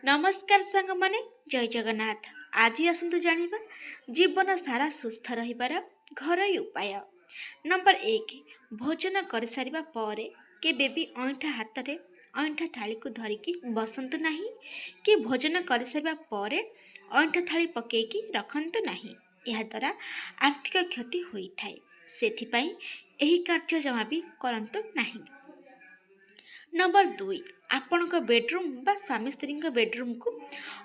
नमस्कार सांग माने जय जगन्नाथ। आज आसतु जानिबा जीवन सारा सुस्थ रहिबार घरोई उपाय। नंबर 1, भोजन कर सारिबा परे केबे भी अंगठा हाथ रे अंगठा थाली को धरिकी बसंतु नाही कि भोजन कर सारिबा परे अंगठा थाली पकेकी रखंतु नाही। यह द्वारा आर्थिक क्षति होइथाय, सेथिपाई एही कार्य जमा भी करंतु नाही। नंबर 2, आपणक बेडरूम बा स्वामी स्त्री बेडरूम को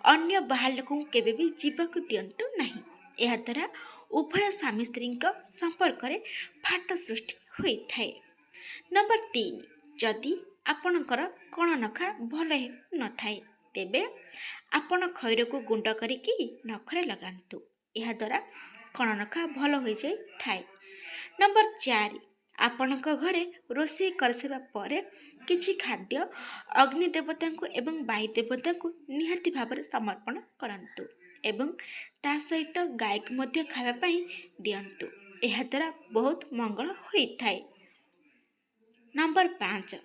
अन्य बाहर लोक केबे भी जीवाक दियंतु नाही। यह द्वारा उभय स्वामी स्त्री संपर्क में फाट सृष्टि होइथाय। नंबर 3, जदि आपणकर कण नखा भल न थाए तेबे आपण खैर को गुंड करिकी नखरे लगांतु। यह द्वारा कण नखा भल हो जाए थाए। नंबर 4, आपणक घरे रोषे कर सारा परे किछि खाद्य अग्नि देवता को एवं वायु देवता को निहाती भाव में समर्पण करंतु एवं ता सहित गाय को मध्य खावा पई दियंतु। यह द्वारा बहुत मंगल होइथाय। नंबर 5,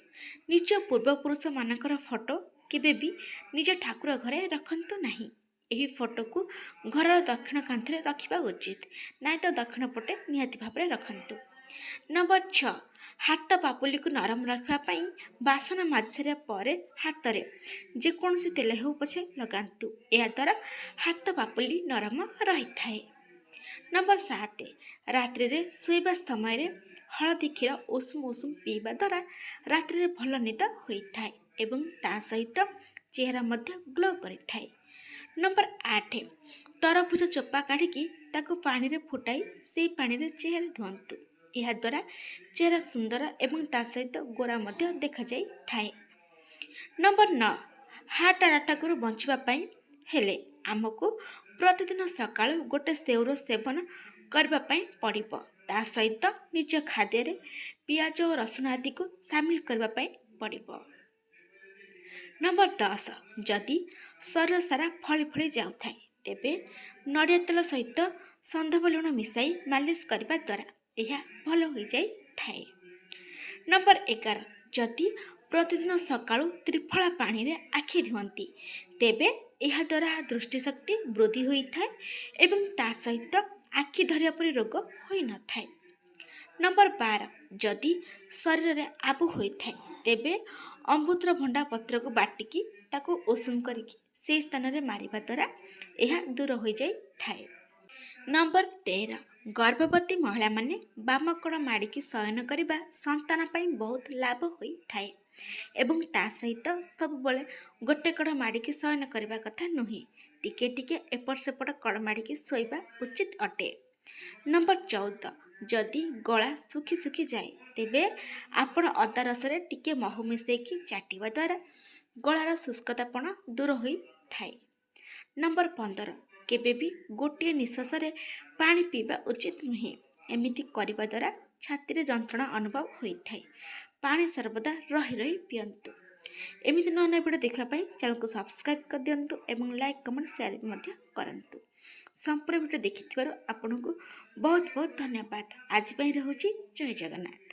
निज पूर्वपुरुष मानकर फोटो केबे भी निज ठाकुर घरे रखंतु नाही। एही फोटो को घर दक्षिण कांथरे रखिबा उचित, नाइ तो दक्षिण पटे निहाती भाव में रखंतु। नंबर 6, हाथ पापुली को नरम रखापी बासन माजी सारा पर हाथ में जेकोसी तेल हो पछे लगांतु। यह द्वारा हाथ पापुली नरम रही थाए। नंबर 7, रात्रि रे सोइबा समय रे हलदी क्षीर उषुम उषुम पीवा द्वारा रात्रि रे भल निद होइथाए एवं ता सहित चेहरा मध्य ग्लो करिथाए। नंबर 8, तरभुज चोपा काढ़ी ताको पानी रे फुटाई से पानी रे चेहरा धुअंतु। यह द्वारा चेहरा सुंदर एवं ता सहित गोरा मध्य देखा जाई थाए। नंबर 9, हार्ट अटैक रु बंचिबा पई हेले आमको प्रतिदिन सकाळ गोटे सेउर सेवन करबा पई पड़िबो। ता सहित निज खाद्य रे पियाज और रसुण आदि को शामिल करबा पई पड़िबो। नंबर 10, जदि शरीर सारा फली फली जाउ थाए तेबे नड़िया तेल सहित संधव लुण मिसाई मालिश करबा द्वारा यह भल हो जाए थाए। नंबर 11, जदि प्रतिदिन सकाळु त्रिफला पानी रे आखि धुअंती तेबे यह द्वारा दृष्टिशक्ति वृद्धि होई थाए एवं ता सहित आखि धरिया परि रोग होई न थाए। नंबर 12, जदि शरीर रे आबु होई थाए तेबे अमृतभंडा पत्र को बाटिकी ताको उषुम करिकी से स्थान रे मारिबा द्वारा यह दूर हो जाए थाए। नंबर 13, गर्भवती महिला माने बाम कड़ माड़िकी शयन करने संतान पाई बहुत लाभ होई थाए एवं ता सहित सब बले गोटे कड़ माड़िकी शयन करने कथा नुहे, टिके टिके एपट सेपट कड़ माड़िकी शोइबा उचित अटे। नंबर 14, जदि गला सुखी सुखी जाए तेबे आपण अदा रस रे टिके महू मिसेकी चाटिबा द्वारा गलार शुष्कतापण दूर होई थाए। नंबर 15, केबे भी गोटे निश्वास रे पानी पीवा उचित नुहे, एमिति करिबा द्वारा छाती रे जंत्रणा अनुभव होइथाय। पानी सर्वदा रही रही पियंतु। एमिति नया नया वीडियो देखा पाई चैनल को सब्सक्राइब कर दियंतु एवं लाइक कमेंट शेयर भी करंतु। संपूर्ण वीडियो देखिथिबारु आपनको बहुत बहुत धन्यवाद। आज पई रहउची जय जगन्नाथ।